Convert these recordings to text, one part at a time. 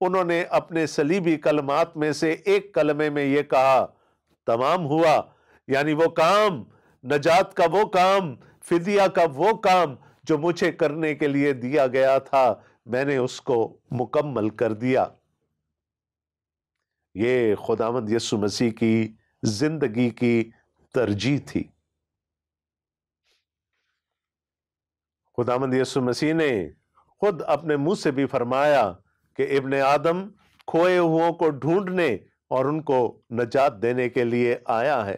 انہوں نے اپنے صلیبی کلمات میں سے ایک کلمے میں یہ کہا، تمام ہوا، یعنی وہ کام، نجات کا وہ کام، فدیہ کا وہ کام جو مجھے کرنے کے لیے دیا گیا تھا، میں نے اس کو مکمل کر دیا۔ یہ خداوند یسوع مسیح کی زندگی کی ترجیح تھی۔ خداوند یسوع مسیح نے خود اپنے منہ سے بھی فرمایا کہ ابن آدم کھوئے ہوئوں کو ڈھونڈنے اور ان کو نجات دینے کے لیے آیا ہے۔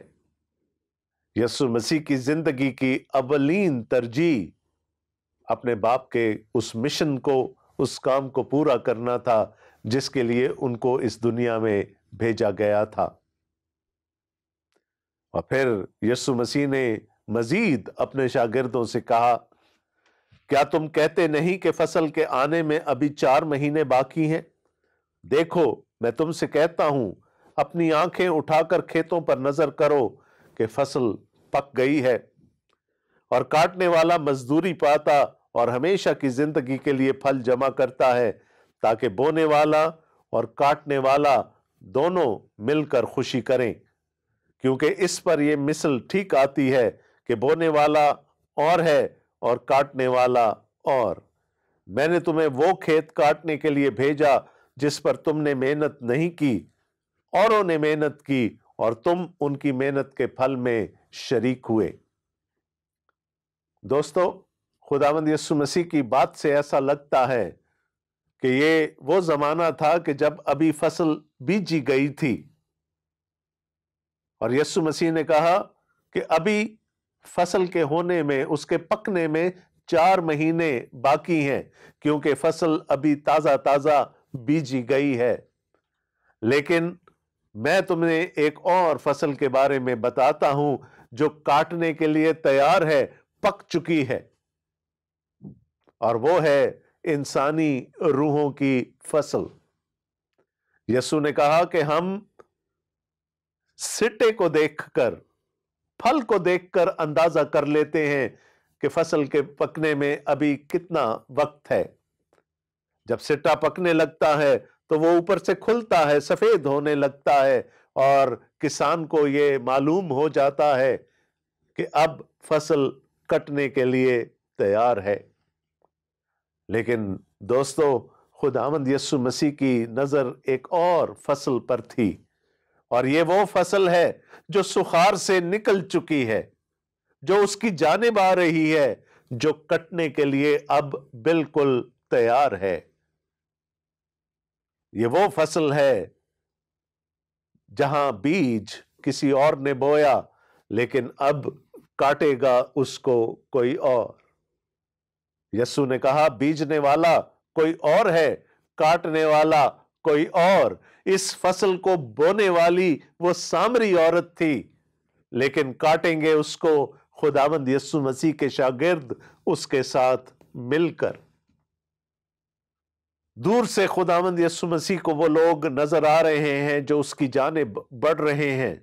یسوع مسیح کی زندگی کی اولین ترجیح اپنے باپ کے اس مشن کو، اس کام کو پورا کرنا تھا جس کے لیے ان کو اس دنیا میں بھیجا گیا تھا۔ اور پھر یسوع مسیح نے مزید اپنے شاگردوں سے کہا، کیا تم کہتے نہیں کہ فصل کے آنے میں ابھی 4 مہینے باقی ہیں؟ دیکھو، میں تم سے کہتا ہوں، اپنی آنکھیں اٹھا کر کھیتوں پر نظر کرو کہ فصل پک گئی ہے، اور کاٹنے والا مزدوری پاتا اور ہمیشہ کی زندگی کے لیے پھل جمع کرتا ہے، تاکہ بونے والا اور کاٹنے والا دونوں مل کر خوشی کریں، کیونکہ اس پر یہ مثل ٹھیک آتی ہے کہ بونے والا اور ہے اور کاٹنے والا اور۔ میں نے تمہیں وہ کھیت کاٹنے کے لیے بھیجا جس پر تم نے محنت نہیں کی، اوروں نے محنت کی، اور تم ان کی محنت کے پھل میں شریک ہوئے۔ دوستو، خداوند یسوع مسیح کی بات سے ایسا لگتا ہے کہ یہ وہ زمانہ تھا کہ جب ابھی فصل بیجی گئی تھی، اور یسوع مسیح نے کہا کہ ابھی فصل کے ہونے میں، اس کے پکنے میں 4 مہینے باقی ہیں، کیونکہ فصل ابھی تازہ تازہ بیجی گئی ہے۔ لیکن میں تمہیں ایک اور فصل کے بارے میں بتاتا ہوں جو کاٹنے کے لیے تیار ہے، پک چکی ہے، اور وہ ہے انسانی روحوں کی فصل۔ یسوع نے کہا کہ ہم سٹے کو دیکھ کر، پھل کو دیکھ کر اندازہ کر لیتے ہیں کہ فصل کے پکنے میں ابھی کتنا وقت ہے۔ جب سٹا پکنے لگتا ہے تو وہ اوپر سے کھلتا ہے، سفید ہونے لگتا ہے، اور کسان کو یہ معلوم ہو جاتا ہے کہ اب فصل کٹنے کے لیے تیار ہے۔ لیکن دوستو، خداوند یسوع مسیح کی نظر ایک اور فصل پر تھی، اور یہ وہ فصل ہے جو سوخار سے نکل چکی ہے، جو اس کی جانب آ رہی ہے، جو کٹنے کے لیے اب بالکل تیار ہے۔ یہ وہ فصل ہے جہاں بیج کسی اور نے بویا، لیکن اب کاٹے گا اس کو کوئی اور۔ یسوع نے کہا، بیجنے والا کوئی اور ہے، کاٹنے والا کوئی اور۔ اس فصل کو بونے والی وہ سامری عورت تھی، لیکن کاٹیں گے اس کو خداوند یسوع مسیح کے شاگرد اس کے ساتھ مل کر۔ دور سے خداوند یسوع مسیح کو وہ لوگ نظر آ رہے ہیں جو اس کی جانب بڑھ رہے ہیں،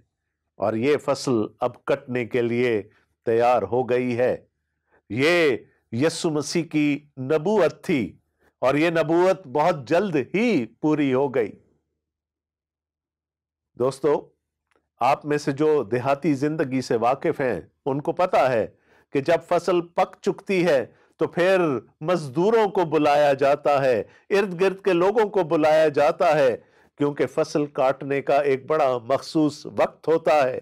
اور یہ فصل اب کٹنے کے لیے تیار ہو گئی ہے۔ یہ یسوع مسیح کی نبوت تھی، اور یہ نبوت بہت جلد ہی پوری ہو گئی۔ دوستو، آپ میں سے جو دیہاتی زندگی سے واقف ہیں ان کو پتا ہے کہ جب فصل پک چکتی ہے تو پھر مزدوروں کو بلایا جاتا ہے، ارد گرد کے لوگوں کو بلایا جاتا ہے، کیونکہ فصل کاٹنے کا ایک بڑا مخصوص وقت ہوتا ہے۔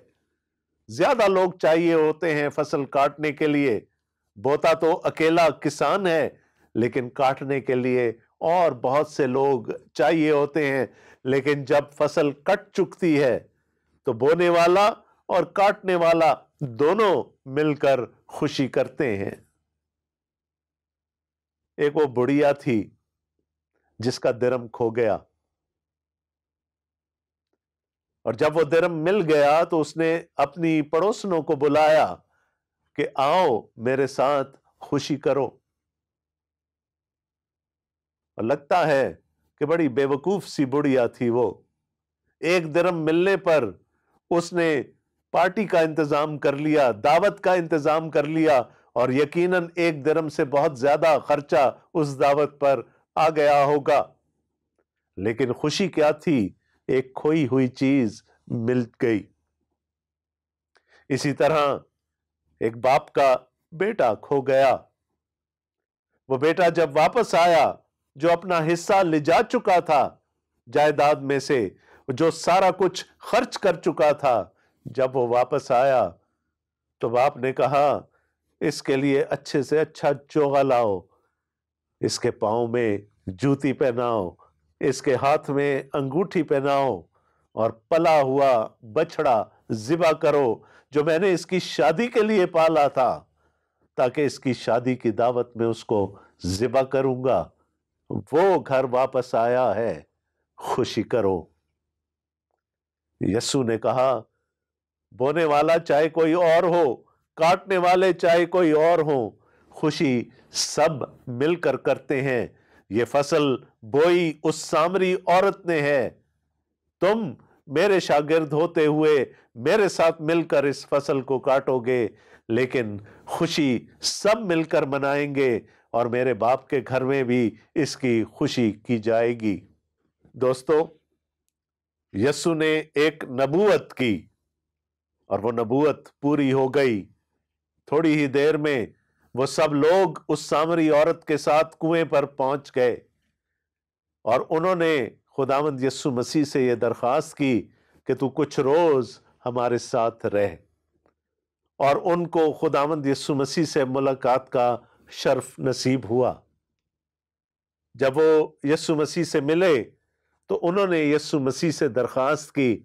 زیادہ لوگ چاہیے ہوتے ہیں فصل کاٹنے کے لیے۔ بوتا تو اکیلا کسان ہے، لیکن کاٹنے کے لیے اور بہت سے لوگ چاہیے ہوتے ہیں۔ لیکن جب فصل کٹ چکتی ہے تو بونے والا اور کاٹنے والا دونوں مل کر خوشی کرتے ہیں۔ ایک وہ بڑھیا تھی جس کا درم کھو گیا، اور جب وہ درم مل گیا تو اس نے اپنی پڑوسنوں کو بلایا کہ آؤ میرے ساتھ خوشی کرو۔ اور لگتا ہے کہ بڑی بے وقوف سی بڑھیا تھی وہ۔ ایک درم ملنے پر اس نے پارٹی کا انتظام کر لیا، دعوت کا انتظام کر لیا، اور یقیناً 1 درم سے بہت زیادہ خرچہ اس دعوت پر آ گیا ہوگا۔ لیکن خوشی کیا تھی؟ ایک کھوئی ہوئی چیز مل گئی۔ اسی طرح ایک باپ کا بیٹا کھو گیا۔ وہ بیٹا جب واپس آیا، جو اپنا حصہ لے جا چکا تھا جائیداد میں سے، جو سارا کچھ خرچ کر چکا تھا، جب وہ واپس آیا تو باپ نے کہا اس کے لیے اچھے سے اچھا چوغا لاؤ، اس کے پاؤں میں جوتی پہناؤ، اس کے ہاتھ میں انگوٹھی پہناؤ، اور پلا ہوا بچڑا ذبح کرو جو میں نے اس کی شادی کے لیے پالا تھا، تاکہ اس کی شادی کی دعوت میں اس کو ذبح کروں گا۔ وہ گھر واپس آیا ہے، خوشی کرو۔ یسوع نے کہا بونے والا چاہے کوئی اور ہو، کاٹنے والے چاہے کوئی اور ہو، خوشی سب مل کر کرتے ہیں۔ یہ فصل بوئی اس سامری عورت نے ہے۔ تم میرے شاگرد ہوتے ہوئے میرے ساتھ مل کر اس فصل کو کاٹو گے، لیکن خوشی سب مل کر منائیں گے، اور میرے باپ کے گھر میں بھی اس کی خوشی کی جائے گی۔ دوستو، یسوع نے ایک نبوت کی اور وہ نبوت پوری ہو گئی۔ تھوڑی ہی دیر میں وہ سب لوگ اس سامری عورت کے ساتھ کنویں پر پہنچ گئے، اور انہوں نے خداوند یسوع مسیح سے یہ درخواست کی کہ تو کچھ روز ہمارے ساتھ رہ، اور ان کو خداوند یسوع مسیح سے ملاقات کا شرف نصیب ہوا۔ جب وہ یسوع مسیح سے ملے تو انہوں نے یسوع مسیح سے درخواست کی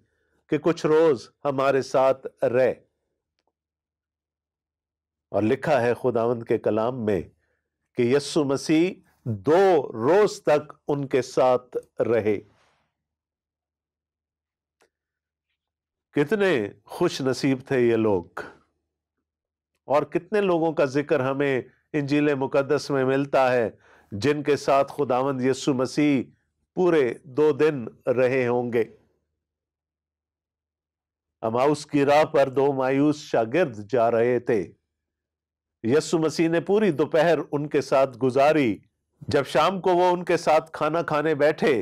کہ کچھ روز ہمارے ساتھ رہ، اور لکھا ہے خداوند کے کلام میں کہ یسوع مسیح 2 روز تک ان کے ساتھ رہے۔ کتنے خوش نصیب تھے یہ لوگ، اور کتنے لوگوں کا ذکر ہمیں انجیل مقدس میں ملتا ہے جن کے ساتھ خداوند یسوع مسیح پورے 2 دن رہے ہوں گے۔ اماؤس کی راہ پر 2 مایوس شاگرد جا رہے تھے۔ یسوع مسیح نے پوری دوپہر ان کے ساتھ گزاری۔ جب شام کو وہ ان کے ساتھ کھانا کھانے بیٹھے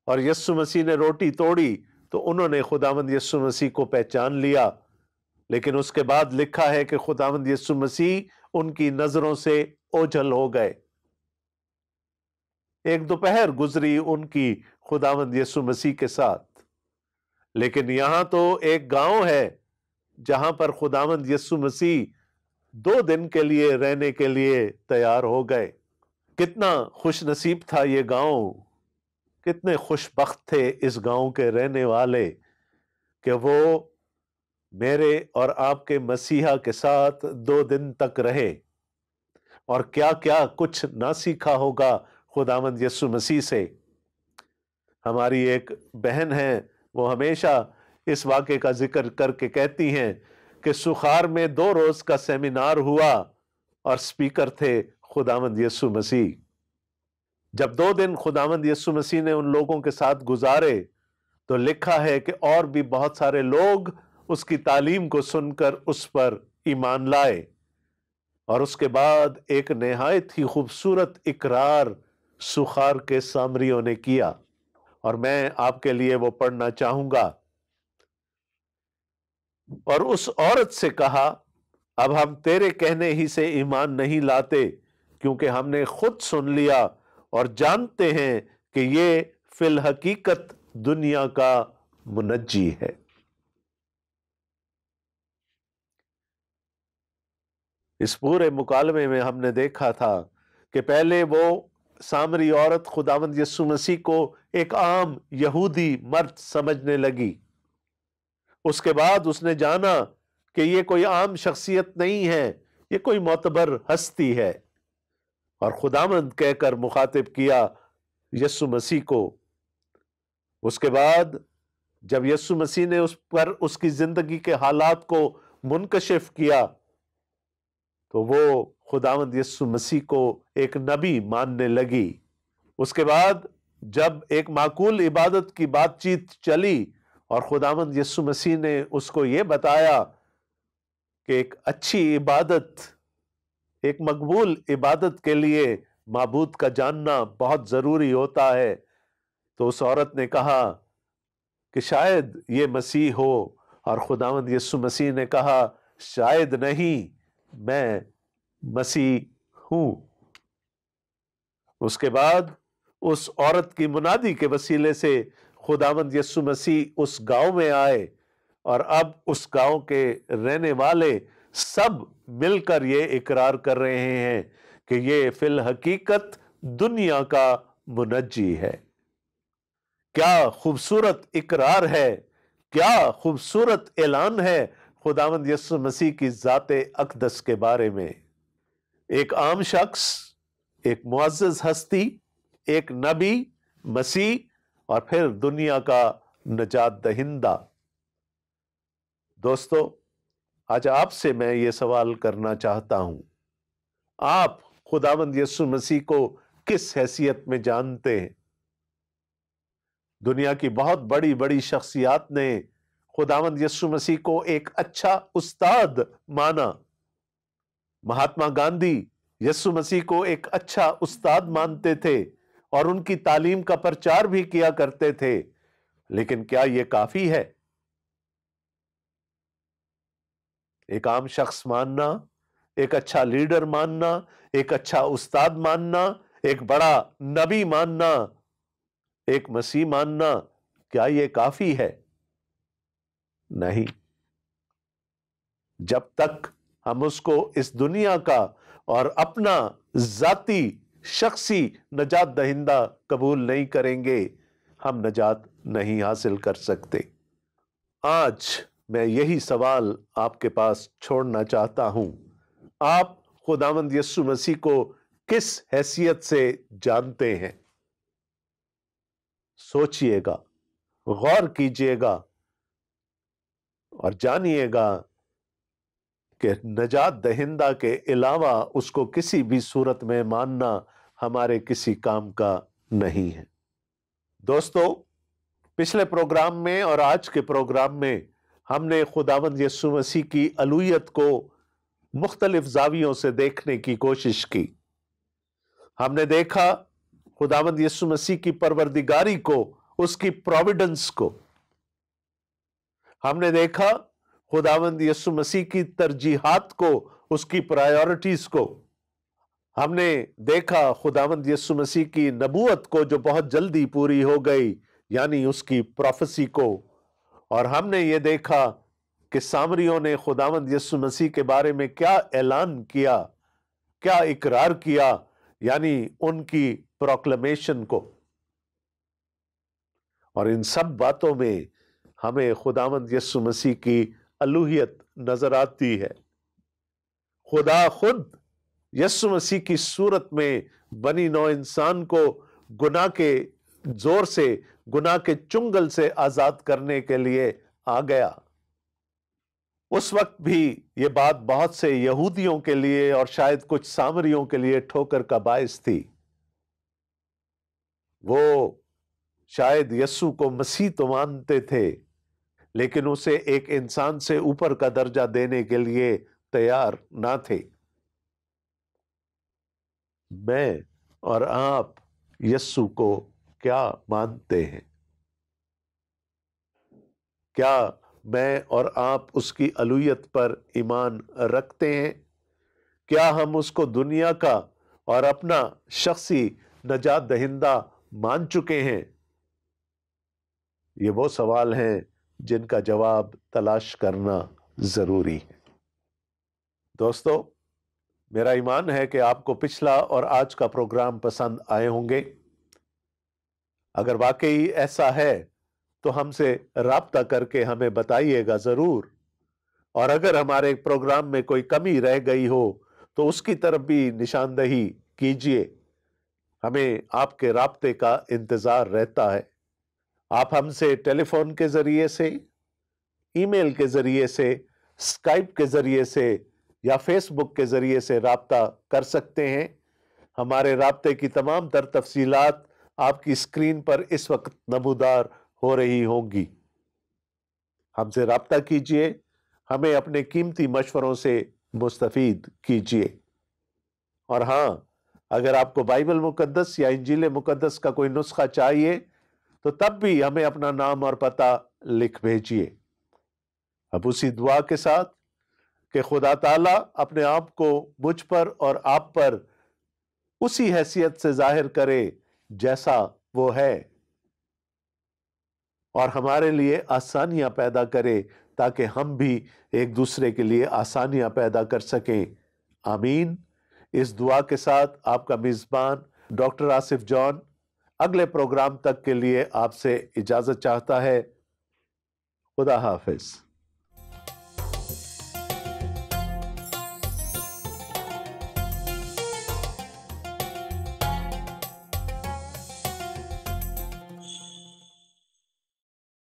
اور یسوع مسیح نے روٹی توڑی تو انہوں نے خداوند یسوع مسیح کو پہچان لیا، لیکن اس کے بعد لکھا ہے کہ خداوند یسوع مسیح ان کی نظروں سے اوجھل ہو گئے۔ ایک دوپہر گزری ان کی خداوند یسوع مسیح کے ساتھ، لیکن یہاں تو ایک گاؤں ہے جہاں پر خداوند یسوع مسیح 2 دن کے لیے رہنے کے لیے تیار ہو گئے۔ کتنا خوش نصیب تھا یہ گاؤں، کتنے خوش بخت تھے اس گاؤں کے رہنے والے کہ وہ میرے اور آپ کے مسیحا کے ساتھ 2 دن تک رہے، اور کیا کیا کچھ نہ سیکھا ہوگا خداوند یسوع مسیح سے۔ ہماری ایک بہن ہے، وہ ہمیشہ اس واقعے کا ذکر کر کے کہتی ہیں کہ سخار میں 2 روز کا سیمینار ہوا اور سپیکر تھے خداوند یسوع مسیح۔ جب 2 دن خداوند یسوع مسیح نے ان لوگوں کے ساتھ گزارے تو لکھا ہے کہ اور بھی بہت سارے لوگ اس کی تعلیم کو سن کر اس پر ایمان لائے، اور اس کے بعد ایک نہایت ہی خوبصورت اقرار سخار کے سامریوں نے کیا، اور میں آپ کے لیے وہ پڑھنا چاہوں گا۔ اور اس عورت سے کہا اب ہم تیرے کہنے ہی سے ایمان نہیں لاتے، کیونکہ ہم نے خود سن لیا اور جانتے ہیں کہ یہ فی الحقیقت دنیا کا منجی ہے۔ اس پورے مکالمے میں ہم نے دیکھا تھا کہ پہلے وہ سامری عورت خداوند یسوع مسیح کو ایک عام یہودی مرد سمجھنے لگی۔ اس کے بعد اس نے جانا کہ یہ کوئی عام شخصیت نہیں ہے، یہ کوئی معتبر ہستی ہے، اور خداوند کہہ کر مخاطب کیا یسوع مسیح کو۔ اس کے بعد جب یسوع مسیح نے اس پر اس کی زندگی کے حالات کو منکشف کیا تو وہ خداوند یسوع مسیح کو ایک نبی ماننے لگی۔ اس کے بعد جب ایک معقول عبادت کی بات چیت چلی اور خداوند یسوع مسیح نے اس کو یہ بتایا کہ ایک اچھی عبادت، ایک مقبول عبادت کے لیے معبود کا جاننا بہت ضروری ہوتا ہے، تو اس عورت نے کہا کہ شاید یہ مسیح ہو، اور خداوند یسوع مسیح نے کہا شاید نہیں، میں مسیح ہوں۔ اس کے بعد اس عورت کی منادی کے وسیلے سے خداوند یسوع مسیح اس گاؤں میں آئے، اور اب اس گاؤں کے رہنے والے سب مل کر یہ اقرار کر رہے ہیں کہ یہ فی الحقیقت دنیا کا منجی ہے۔ کیا خوبصورت اقرار ہے، کیا خوبصورت اعلان ہے خداوند یسوع مسیح کی ذات اقدس کے بارے میں۔ ایک عام شخص، ایک معزز ہستی، ایک نبی، مسیح، اور پھر دنیا کا نجات دہندہ۔ دوستو، آج آپ سے میں یہ سوال کرنا چاہتا ہوں، آپ خداوند یسوع مسیح کو کس حیثیت میں جانتے ہیں؟ دنیا کی بہت بڑی بڑی شخصیات نے خداوند یسوع مسیح کو ایک اچھا استاد مانا۔ مہاتما گاندھی یسوع مسیح کو ایک اچھا استاد مانتے تھے اور ان کی تعلیم کا پرچار بھی کیا کرتے تھے، لیکن کیا یہ کافی ہے؟ ایک عام شخص ماننا، ایک اچھا لیڈر ماننا، ایک اچھا استاد ماننا، ایک بڑا نبی ماننا، ایک مسیح ماننا، کیا یہ کافی ہے؟ نہیں۔ جب تک ہم اس کو اس دنیا کا اور اپنا ذاتی شخصی نجات دہندہ قبول نہیں کریں گے، ہم نجات نہیں حاصل کر سکتے۔ آج میں یہی سوال آپ کے پاس چھوڑنا چاہتا ہوں، آپ خداوند یسوع مسیح کو کس حیثیت سے جانتے ہیں؟ سوچئے گا، غور کیجئے گا، اور جانیے گا کہ نجات دہندہ کے علاوہ اس کو کسی بھی صورت میں ماننا ہمارے کسی کام کا نہیں ہے۔ دوستو، پچھلے پروگرام میں اور آج کے پروگرام میں ہم نے خداوند یسوع مسیح کی الوہیت کو مختلف زاویوں سے دیکھنے کی کوشش کی۔ ہم نے دیکھا خداوند یسوع مسیح کی پروردگاری کو، اس کی پروویڈنس کو۔ ہم نے دیکھا خداوند یسوع مسیح کی ترجیحات کو، اس کی پرائیورٹیز کو۔ ہم نے دیکھا خداوند یسوع مسیح کی نبوت کو جو بہت جلدی پوری ہو گئی، یعنی اس کی پروفیسی کو۔ اور ہم نے یہ دیکھا کہ سامریوں نے خداوند یسوع مسیح کے بارے میں کیا اعلان کیا، کیا اقرار کیا، یعنی ان کی پروکلمیشن کو۔ اور ان سب باتوں میں ہمیں خداوند یسوع مسیح کی الوہیت نظر آتی ہے۔ خدا خود یسوع مسیح کی صورت میں بنی نوع انسان کو گناہ کے زور سے، گناہ کے چنگل سے آزاد کرنے کے لیے آ گیا۔ اس وقت بھی یہ بات بہت سے یہودیوں کے لیے اور شاید کچھ سامریوں کے لیے ٹھوکر کا باعث تھی۔ وہ شاید یسوع کو مسیح تو مانتے تھے، لیکن اسے ایک انسان سے اوپر کا درجہ دینے کے لیے تیار نہ تھے۔ میں اور آپ یسوع کو کیا مانتے ہیں؟ کیا میں اور آپ اس کی الوہیت پر ایمان رکھتے ہیں؟ کیا ہم اس کو دنیا کا اور اپنا شخصی نجات دہندہ مان چکے ہیں؟ یہ وہ سوال ہیں جن کا جواب تلاش کرنا ضروری ہے۔ دوستو، میرا ایمان ہے کہ آپ کو پچھلا اور آج کا پروگرام پسند آئے ہوں گے۔ اگر واقعی ایسا ہے تو ہم سے رابطہ کر کے ہمیں بتائیے گا ضرور، اور اگر ہمارے پروگرام میں کوئی کمی رہ گئی ہو تو اس کی طرف بھی نشاندہی کیجیے۔ ہمیں آپ کے رابطے کا انتظار رہتا ہے۔ آپ ہم سے ٹیلی فون کے ذریعے سے، ای میل کے ذریعے سے، اسکائپ کے ذریعے سے یا فیس بک کے ذریعے سے رابطہ کر سکتے ہیں۔ ہمارے رابطے کی تمام تر تفصیلات آپ کی اسکرین پر اس وقت نمودار ہو رہی ہوں گی۔ ہم سے رابطہ کیجئے، ہمیں اپنے قیمتی مشوروں سے مستفید کیجئے۔ اور ہاں، اگر آپ کو بائبل مقدس یا انجیل مقدس کا کوئی نسخہ چاہیے تو تب بھی ہمیں اپنا نام اور پتہ لکھ بھیجیے۔ اب اسی دعا کے ساتھ کہ خدا تعالیٰ اپنے آپ کو مجھ پر اور آپ پر اسی حیثیت سے ظاہر کرے جیسا وہ ہے، اور ہمارے لیے آسانیاں پیدا کرے تاکہ ہم بھی ایک دوسرے کے لیے آسانیاں پیدا کر سکیں۔ آمین۔ اس دعا کے ساتھ آپ کا میزبان ڈاکٹر آصف جان اگلے پروگرام تک کے لیے آپ سے اجازت چاہتا ہے۔ خدا حافظ۔